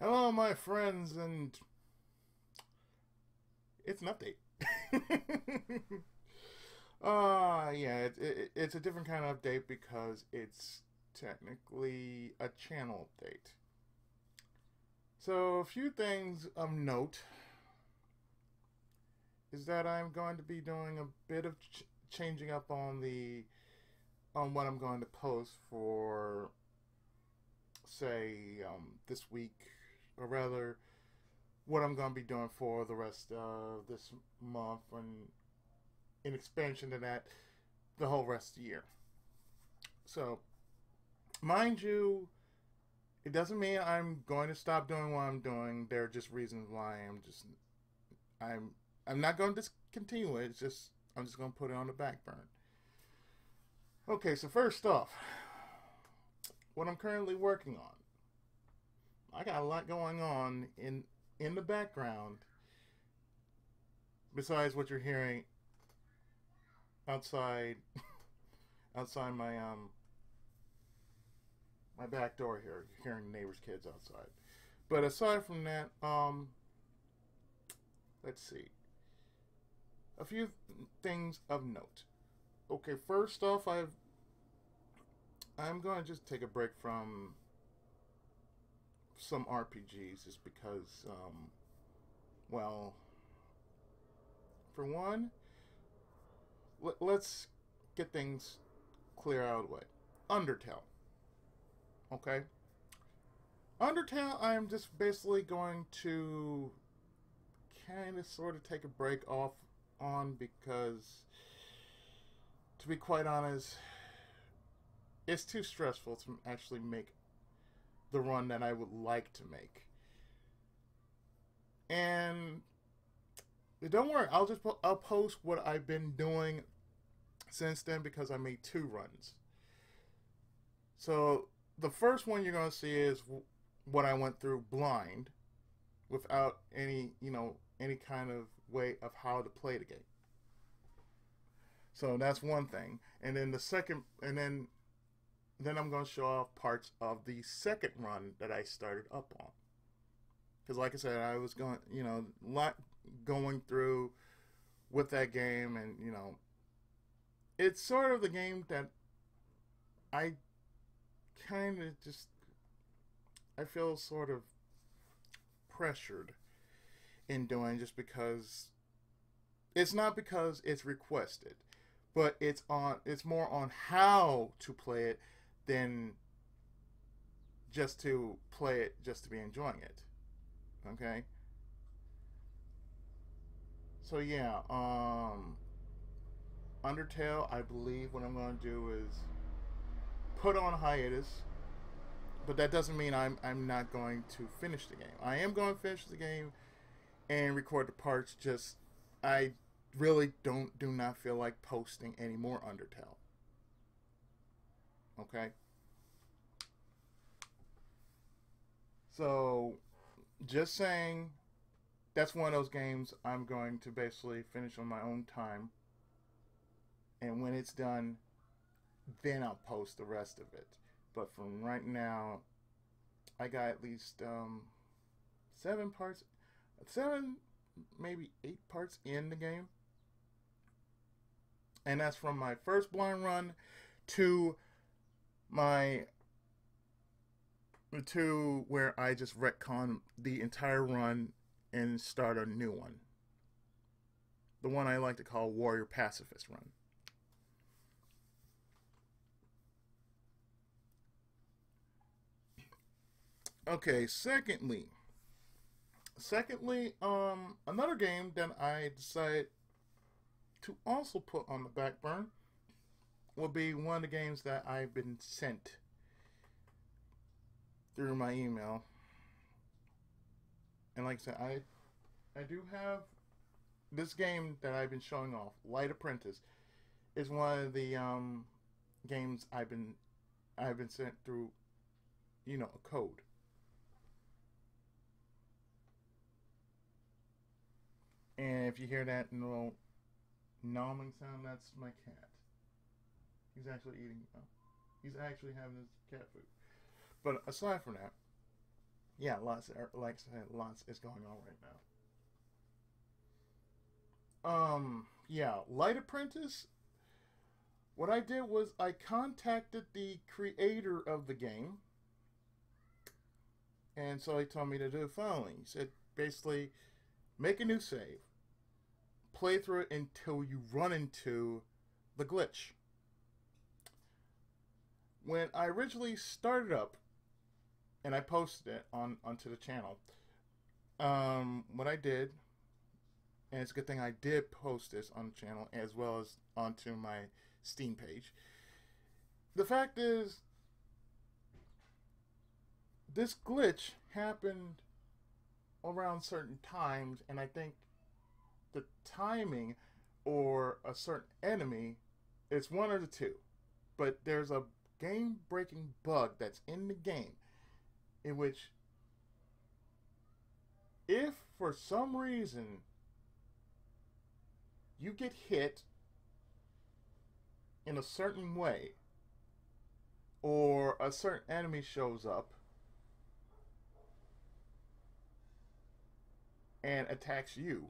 Hello, my friends, and it's an update. Yeah, it's a different kind of update because it's technically a channel update. So, a few things of note is that I'm going to be doing a bit of changing up on the on what I'm going to post for, say, this week, or rather, what I'm going to be doing for the rest of this month, and in expansion to that, the whole rest of the year. So, mind you, it doesn't mean I'm going to stop doing what I'm doing. There are just reasons why I'm I'm not going to discontinue it. It's just I'm just going to put it on the back burner. Okay, so first off, what I'm currently working on. I got a lot going on in the background besides what you're hearing outside outside my back door here. You're hearing neighbors' kids outside. But aside from that, let's see. A few things of note. Okay, first off, I'm going to just take a break from some RPGs just because, well, for one, let's get things clear out of the way. Undertale. Okay? Undertale, I'm just basically going to kind of sort of take a break off on because, to be quite honest, it's too stressful to actually make the run that I would like to make. And don't worry, I'll post what I've been doing since then because I made two runs. So the first one you're gonna see is what I went through blind, without any kind of way of how to play the game. So that's one thing, and then the second, and then I'm gonna show off parts of the second run that I started up on. Because like I said, I was going, a lot going through with that game, and it's sort of the game that I kind of just I feel sort of pressured in doing, just because it's not because it's requested, but it's more on how to play it than just to play it just to be enjoying it. Okay? So yeah, Undertale, I believe what I'm going to do is put on hiatus, but that doesn't mean I'm not going to finish the game. I am going to finish the game and record the parts. Just I really do not feel like posting any more Undertale. Okay, so just saying, that's one of those games I'm going to basically finish on my own time, and when it's done, then I'll post the rest of it. But from right now, I got at least seven parts, seven, maybe eight parts in the game, and that's from my first blind run to my to where I just retcon the entire run and start a new one. The one I like to call Warrior Pacifist Run. Okay, secondly, another game that I decided to also put on the back burner will be one of the games that I've been sent through my email. And like I said, I do have this game that I've been showing off. Light Apprentice is one of the games I've been sent through, a code. And if you hear that little gnawing sound, that's my cat. He's actually eating. He's actually having his cat food. But aside from that, Yeah, lots. Like I said, lots is going on right now. Yeah, Light Apprentice. What I did was I contacted the creator of the game, and so he told me to do the following. He said basically, make a new save, play through it until you run into the glitch. When I originally started up, and I posted it onto the channel, what I did, and it's a good thing I did post this on the channel as well as onto my Steam page. The fact is, this glitch happened around certain times, and I think the timing or a certain enemy, it's one of the two. But there's a game-breaking bug that's in the game in which, if for some reason you get hit in a certain way, or a certain enemy shows up and attacks you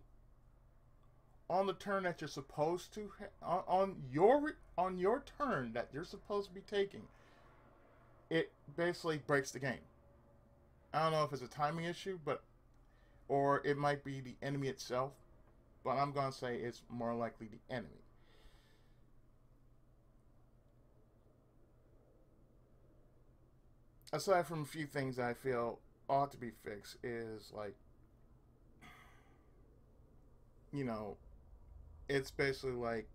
on the turn that you're supposed to on your turn that you're supposed to be taking, it basically breaks the game. I don't know if it's a timing issue, or it might be the enemy itself, but I'm gonna say it's more likely the enemy. Aside from a few things I feel ought to be fixed, is like, you know, it's basically like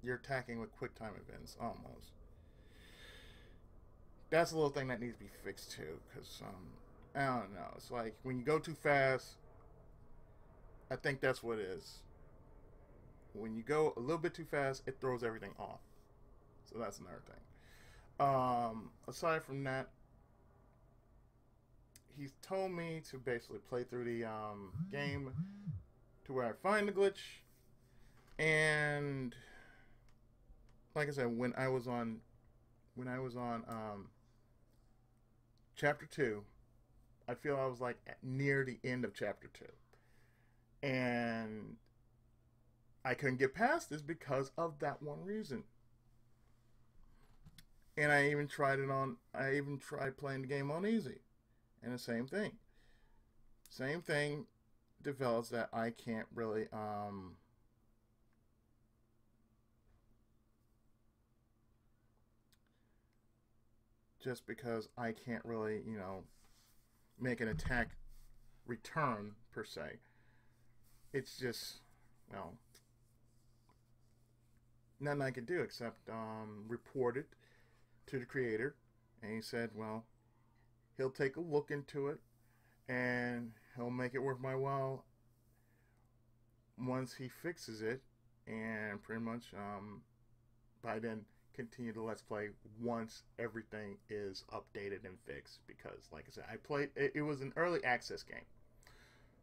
you're attacking with quick time events almost. That's a little thing that needs to be fixed too, because I don't know. It's like when you go too fast, I think that's what it is. When you go a little bit too fast, it throws everything off. So that's another thing. Aside from that, he's told me to basically play through the game to where I find the glitch, and like I said, when I was on chapter 2, I feel I was like near the end of chapter 2, and I couldn't get past this because of that one reason. And I even tried playing the game on easy, and the same thing develops that I can't really just because I can't really, make an attack return per se. It's just, well, nothing I can do except report it to the creator, and he said, well, he'll take a look into it and he'll make it worth my while once he fixes it, and pretty much by then continue the Let's Play once everything is updated and fixed. Because like I said, I played it was an early access game,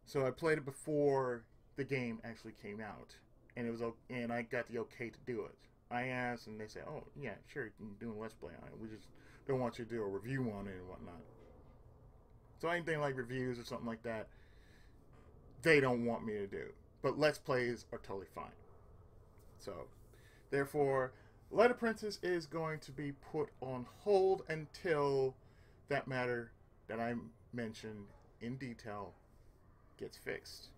so I played it before the game actually came out, and and I got the okay to do it. I asked, and they said, oh yeah, sure, you can do a Let's Play on it, we just don't want you to do a review on it and whatnot. So anything like reviews or something like that, they don't want me to do. But Let's Plays are totally fine. So, therefore, Light Apprentice is going to be put on hold until that matter that I mentioned in detail gets fixed.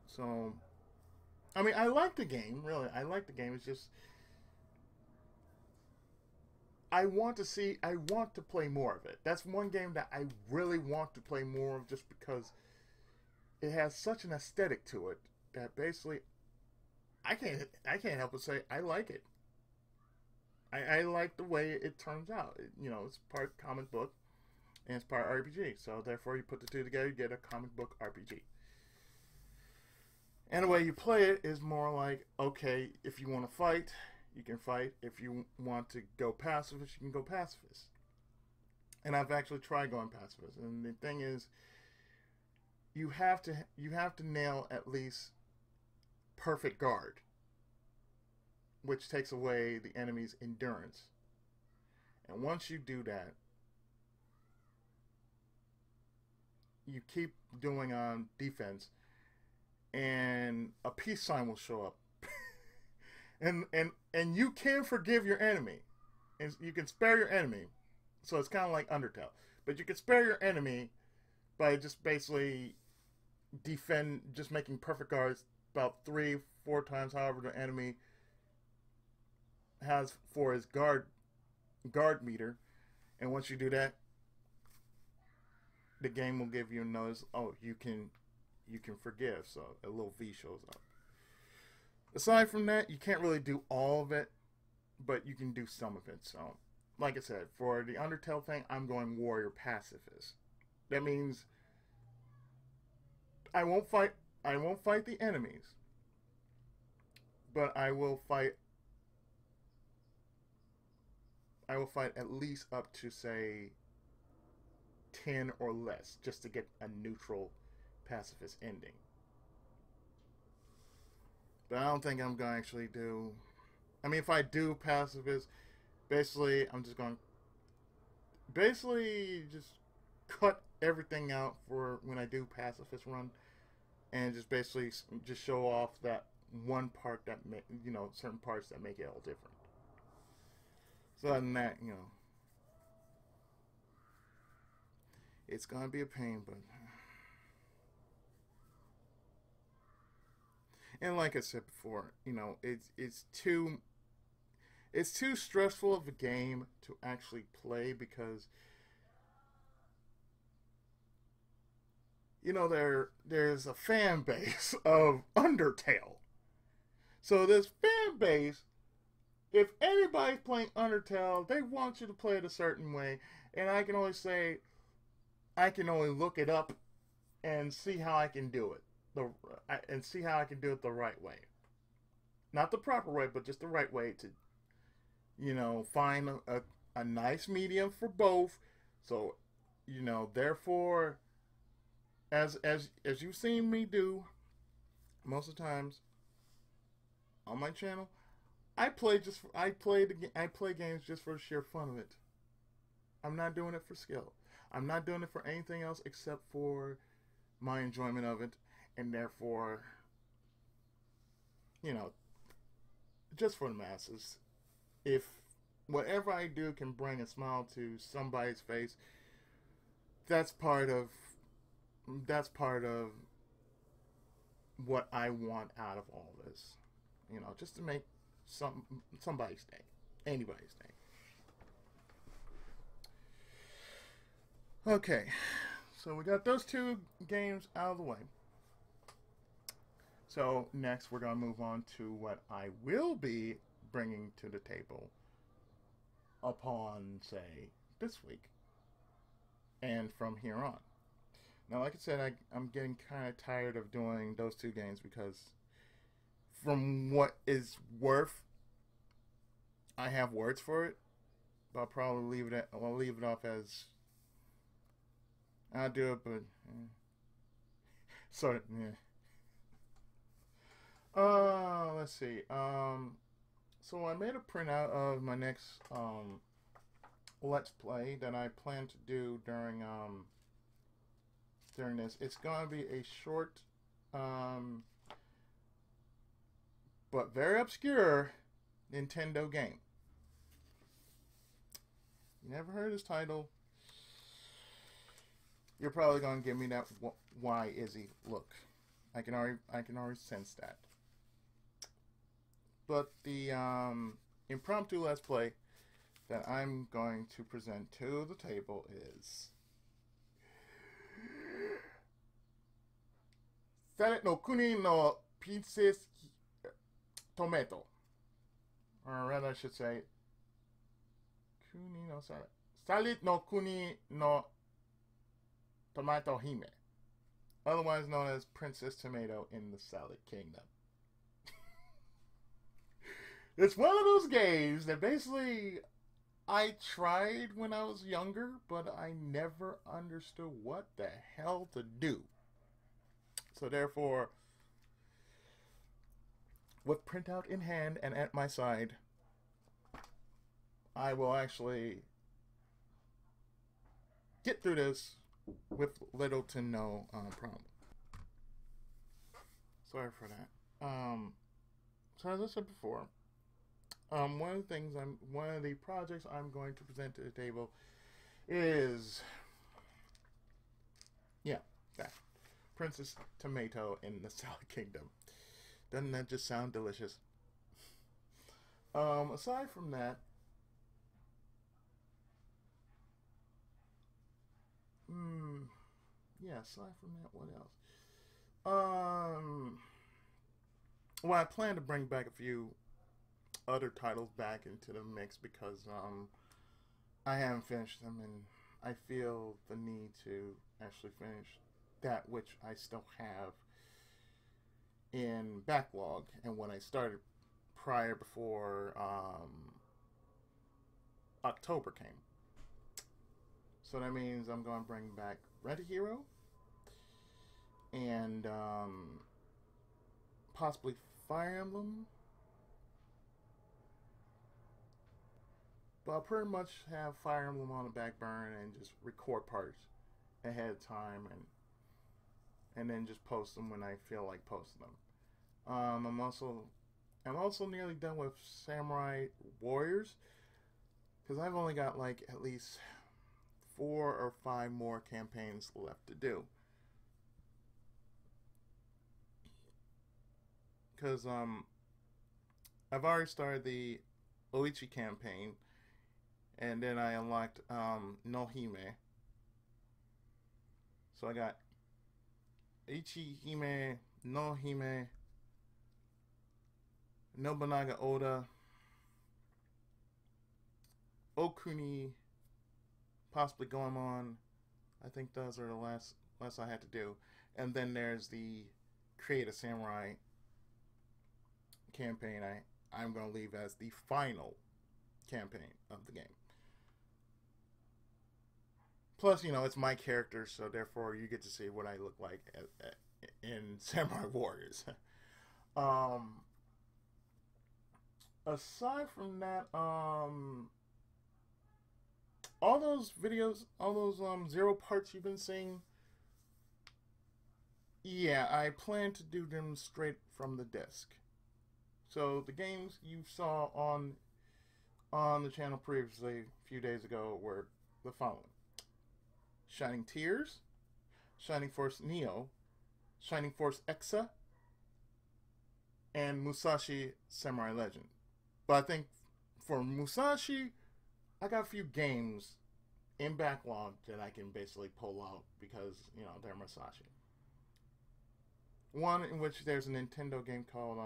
So, I mean, I like the game, really. I like the game. It's just, I want to play more of it. That's one game that I really want to play more of, just because it has such an aesthetic to it that basically I can't help but say I like it. I like the way it turns out. It's part comic book and it's part RPG. So therefore, you put the two together, you get a comic book RPG. And the way you play it is more like, okay, if you want to fight, you can fight. If you want to go pacifist, you can go pacifist. And I've actually tried going pacifist. And the thing is, you have to nail at least perfect guard, which takes away the enemy's endurance. And once you do that, you keep doing defense, and a peace sign will show up, and you can forgive your enemy, and you can spare your enemy. So it's kind of like Undertale, but you can spare your enemy by just basically just making perfect guards about 3-4 times, however the enemy has for his guard meter, and once you do that, the game will give you a notice. Oh, you can forgive. So a little V shows up. Aside from that, you can't really do all of it, but you can do some of it. So, like I said, for the Undertale thing, I'm going warrior pacifist. That means I won't fight the enemies, but I will fight at least up to, say, 10 or less, just to get a neutral pacifist ending. But I don't think I'm going to actually do... I mean, if I do pacifist, basically, I'm just going to... Basically, just cut everything out for when I do pacifist run, and just basically just show off that one part that certain parts that make it all different. So other than that, it's gonna be a pain, but and like I said before, it's too stressful of a game to actually play, because there's a fan base of Undertale. So this fan base, if anybody's playing Undertale, they want you to play it a certain way, and I can only look it up and see how I can do it, and see how I can do it the right way. Not the proper way, but just the right way to, find a nice medium for both. So, therefore, as you've seen me do most of the times on my channel, I play games just for the sheer fun of it. I'm not doing it for skill. I'm not doing it for anything else except for my enjoyment of it, and therefore, just for the masses. If whatever I do can bring a smile to somebody's face, that's part of what I want out of all this. Just to make somebody's day, anybody's day. Okay, so we got those two games out of the way. So next we're going to move on to what I will be bringing to the table upon, say, this week and from here on. Now, like I said, I'm getting kind of tired of doing those two games, because from what is worth, I have words for it, but I'll probably leave it off as I'll do it, but sort of, yeah. Let's see. So I made a printout of my next Let's Play that I plan to do during this. It's gonna be a short, but very obscure Nintendo game. You never heard this title? You're probably gonna give me that why Izzy look. I can already sense that. But the impromptu Let's Play that I'm going to present to the table is Salad no Kuni no Princess Tomato. Or rather, I should say Kuni no Salad. Salad no Kuni no Tomato Hime. Otherwise known as Princess Tomato in the Salad Kingdom. It's one of those games that basically I tried when I was younger, but I never understood what the hell to do. So therefore, with printout in hand and at my side, I will actually get through this with little to no problem. Sorry for that. So as I said before, one of the projects I'm going to present to the table is, yeah, that Princess Tomato in the Salad Kingdom. Doesn't that just sound delicious? Aside from that, yeah. Aside from that, what else? Um, well, I plan to bring back a few other titles back into the mix because I haven't finished them, and I feel the need to actually finish that which I still have in backlog and when I started prior before October came. So that means I'm going to bring back Red Hero and possibly Fire Emblem. But I'll pretty much have Fire Emblem on the back burner and just record parts ahead of time and then just post them when I feel like posting them. I'm also nearly done with Samurai Warriors because I've only got like at least 4 or 5 more campaigns left to do. Because I've already started the Oichi campaign, and then I unlocked Nohime. So I got Ichihime, Nohime, Nobunaga Oda, Okuni, possibly Goemon. I think those are the last I had to do. And then there's the Create a Samurai campaign I'm going to leave as the final campaign of the game. Plus, it's my character, so therefore you get to see what I look like in Samurai Warriors. Aside from that, all those videos, all those 0 parts you've been seeing, yeah, I plan to do them straight from the disc. So the games you saw on the channel previously a few days ago were the following: Shining Tears, Shining Force Neo, Shining Force Exa, and Musashi Samurai Legend. But I think for Musashi, I got a few games in backlog that I can basically pull out because, they're Musashi. One in which there's a Nintendo game called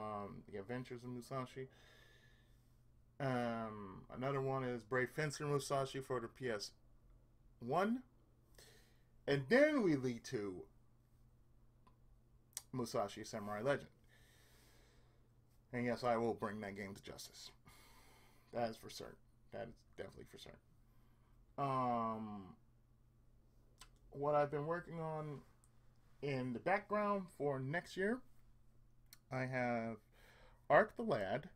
The Adventures of Musashi. Another one is Brave Fencer Musashi for the PS1. And then we lead to Musashi Samurai Legend. And yes, I will bring that game to justice. That is for certain. That is definitely for certain. What I've been working on in the background for next year, I have Arc the Lad.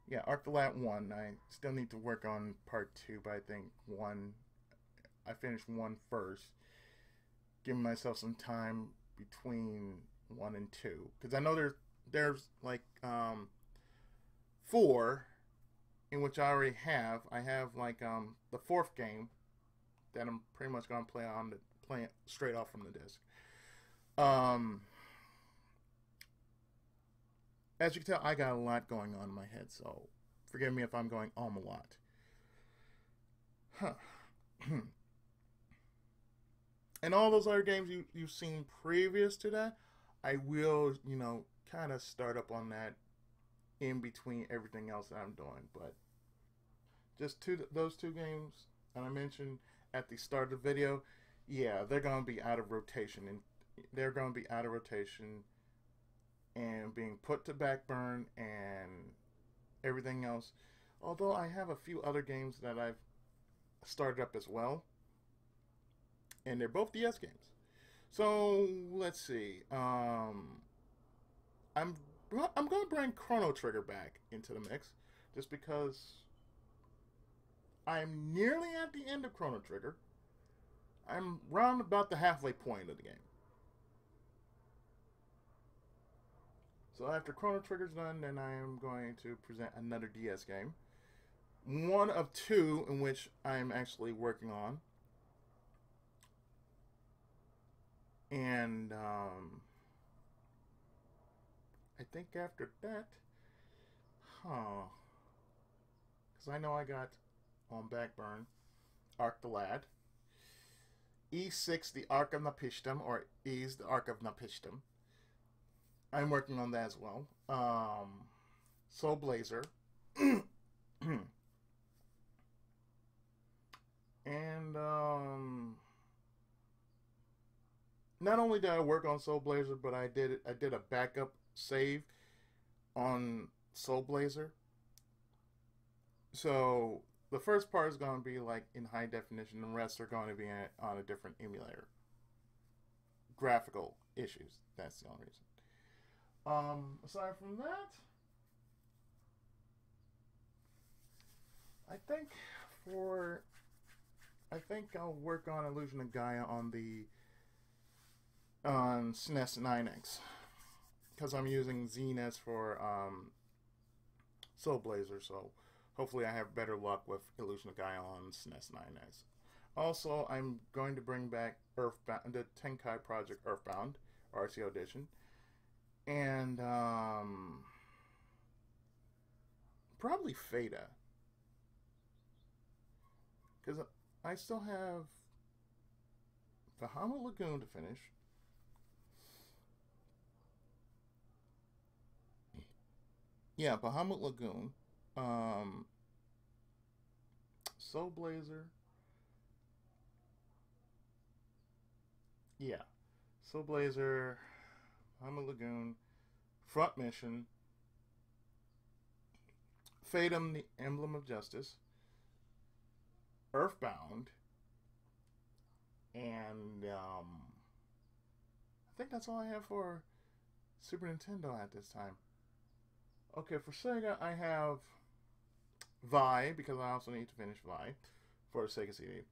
Yeah, Arc the Lad 1. I still need to work on part 2, but I think I finished 1 first. Giving myself some time between 1 and 2. Because I know there's like 4 in which I already have. I have like the 4th game that I'm pretty much gonna play it straight off from the disc. As you can tell, I got a lot going on in my head, so forgive me if I'm going a lot. Huh. And all those other games you've seen previous to that, I will, kind of start up on that in between everything else that I'm doing. But just those 2 games that I mentioned at the start of the video, yeah, they're going to be out of rotation. And they're going to be out of rotation and being put to back burn and everything else. Although I have a few other games that I've started up as well. And they're both DS games. So let's see. I'm going to bring Chrono Trigger back into the mix, just because I'm nearly at the end of Chrono Trigger. I'm round about the halfway point of the game. So after Chrono Trigger's done, then I am going to present another DS game. One of two in which I'm actually working on. And I think after that, because I know I got on Backburn Arc the Lad, E6 the Arc of Napishtim, or E's the Arc of Napishtim. I'm working on that as well. Soul Blazer. And not only did I work on Soul Blazer, but I did a backup save on Soul Blazer. So the first part is going to be like in high definition, the rest are going to be on a different emulator. Graphical issues. That's the only reason. Aside from that, I think I'll work on Illusion of Gaia on the SNES 9X, because I'm using ZNES for Soul Blazer, so hopefully I have better luck with Illusion of Gaia on SNES 9X. Also, I'm going to bring back Earthbound, the Tenkai Project Earthbound RCO Edition, and probably Fata, because I still have Bahamut Lagoon to finish. Yeah, Bahamut Lagoon, Soul Blazer. Yeah, Soul Blazer, Bahamut Lagoon, Front Mission, Fatum, the Emblem of Justice, Earthbound, and I think that's all I have for Super Nintendo at this time. Okay, for Sega, I have Vi, because I also need to finish Vi for the Sega CD.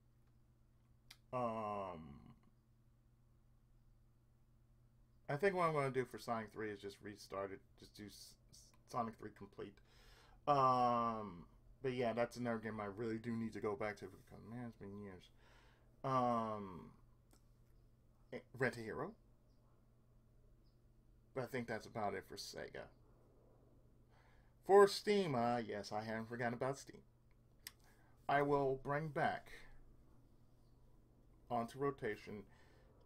I think what I'm going to do for Sonic 3 is just restart it, just do Sonic 3 complete. But yeah, that's another game I really do need to go back to, because man, it's been years. Rent a Hero. But I think that's about it for Sega. For Steam, yes, I haven't forgotten about Steam. I will bring back onto rotation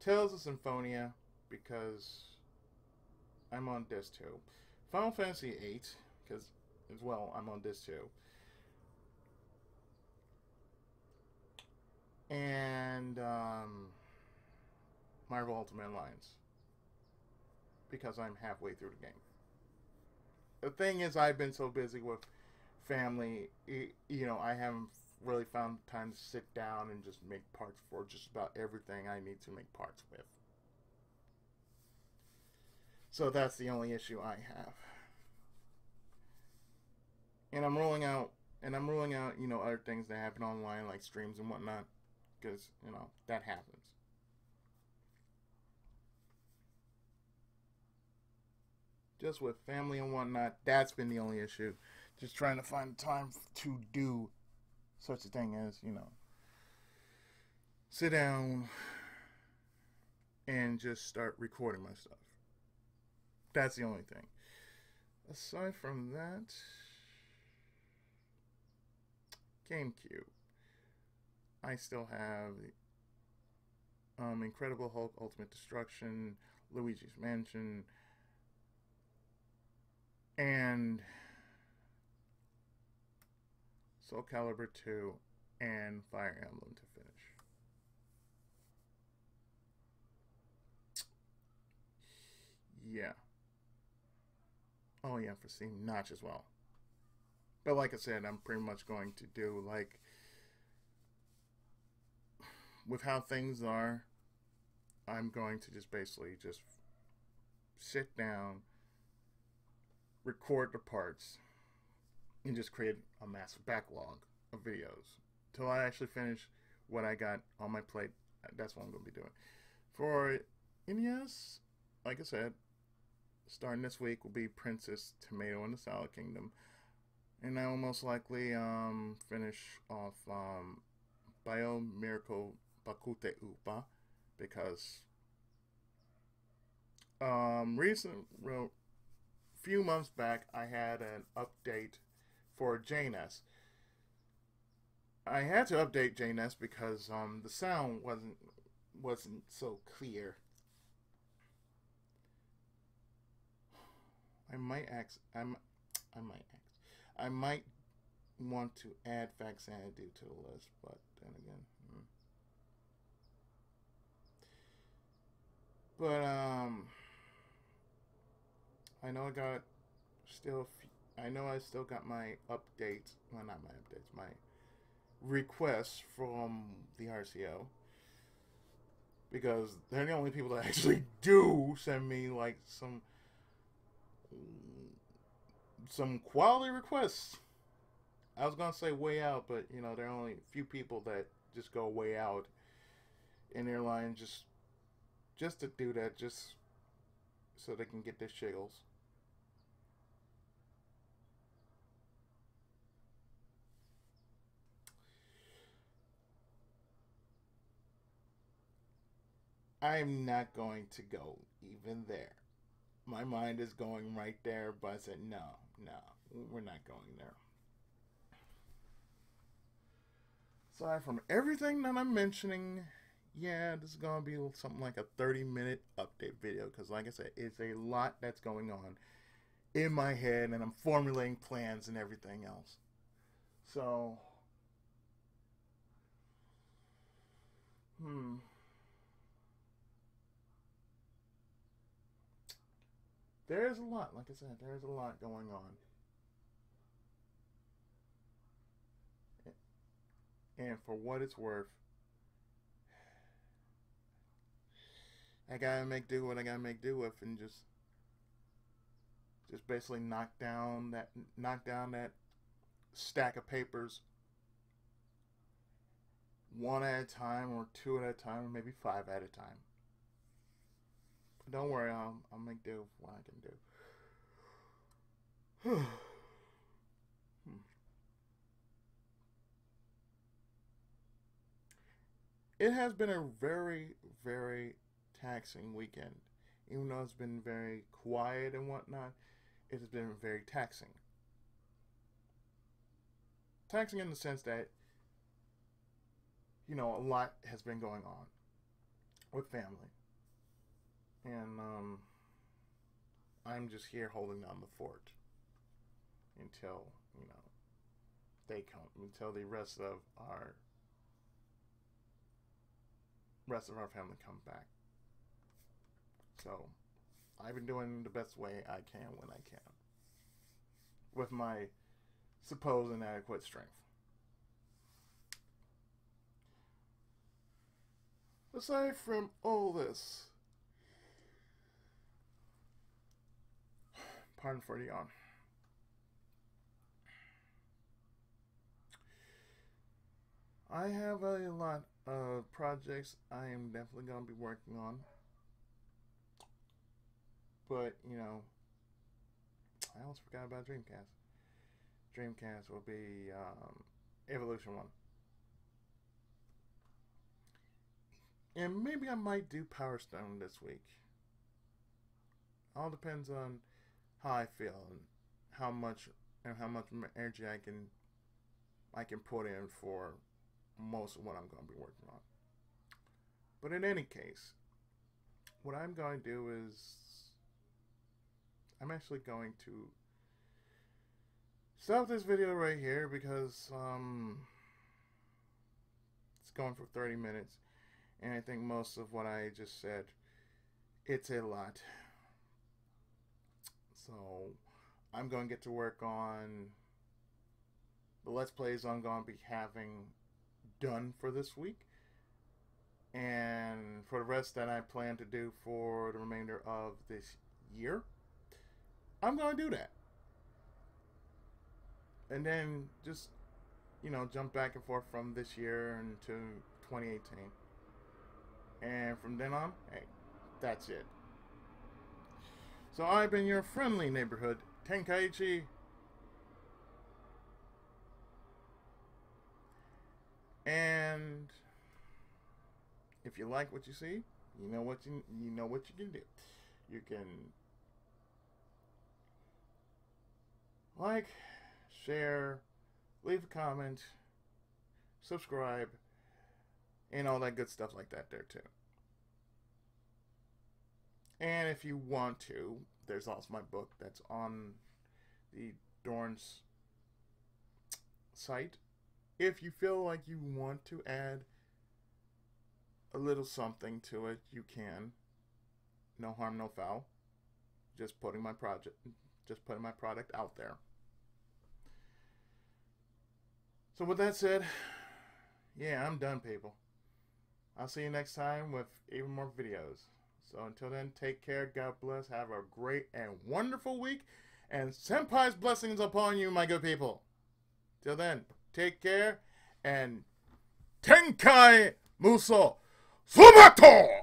Tales of Symphonia, because I'm on disc 2. Final Fantasy 8, because as well I'm on disc 2. And Marvel Ultimate Alliance, because I'm halfway through the game. The thing is, I've been so busy with family, you know, I haven't really found time to sit down and just make parts for just about everything I need to make parts with. So that's the only issue I have. And I'm ruling out, you know, other things that happen online, like streams and whatnot, because, you know, that happens. Just with family and whatnot, that's been the only issue. Just trying to find time to do such a thing as, you know, sit down and just start recording my stuff. That's the only thing. Aside from that, GameCube. I still have Incredible Hulk Ultimate Destruction, Luigi's Mansion, and Soul Calibur 2 and Fire Emblem to finish. Yeah. Oh yeah, for Steam Notch as well. But like I said, I'm pretty much going to do, like, with how things are, I'm going to just basically just sit down, record the parts, and just create a massive backlog of videos till I actually finish what I got on my plate That's what I'm going to be doing. For NES, like I said, starting this week will be Princess Tomato in the Salad Kingdom. And I will most likely finish off Bio Miracle Bakute Upa because well, few months back I had an update for JNES. I had to update JNES because the sound wasn't so clear. I might ask. I might ask. I might want to add Faxanadu to the list, but then again. But I know I got still. I know I still got my updates. Well, not my updates. My requests from the RCO because they're the only people that actually do send me like some quality requests. I was gonna say way out, but you know there are only a few people that just go way out in their line just to do that, just so they can get their shiggles. I'm not going to go even there. My mind is going right there, but I said no, no, we're not going there. Aside from everything that I'm mentioning, yeah, this is gonna be something like a 30-minute update video because, like I said, it's a lot that's going on in my head, and I'm formulating plans and everything else. So, hmm, there's a lot. Like I said, there's a lot going on, and for what it's worth, I gotta make do what I gotta make do with, and just basically knock down that stack of papers one at a time, or two at a time, or maybe five at a time. But don't worry, I'll make do with what I can do. It has been a very, very taxing weekend. Even though it's been very quiet and whatnot, it has been very taxing. Taxing in the sense that, you know, a lot has been going on with family. And I'm just here holding down the fort until, you know, they come, until the rest of our family come back. So I've been doing the best way I can when I can with my supposed inadequate strength. Aside from all this, pardon for the yawn. I have a lot of projects I am definitely going to be working on. But, you know, I almost forgot about Dreamcast. Dreamcast will be Evolution 1. And maybe I might do Power Stone this week. All depends on how I feel and how much energy I can put in for most of what I'm going to be working on. But in any case, what I'm going to do is I'm actually going to stop this video right here because it's going for 30 minutes, and I think most of what I just said, it's a lot. So I'm going to get to work on the Let's Plays I'm going to be having done for this week. And for the rest that I plan to do for the remainder of this year, I'm going to do that. And then just, you know, jump back and forth from this year into 2018. And from then on, hey, that's it. So I've been your friendly neighborhood Tenkaichi. And if you like what you see, you know what you can do. You can like, share, leave a comment, subscribe, and all that good stuff like that there too. And if you want to, there's also my book that's on the Dorn's site. If you feel like you want to add a little something to it, you can. No harm, no foul. Just putting my product out there. So with that said, yeah, I'm done, people. I'll see you next time with even more videos. So until then, take care, God bless, have a great and wonderful week, and Senpai's blessings upon you, my good people. Till then, take care, and Tenkai Muso Sumato!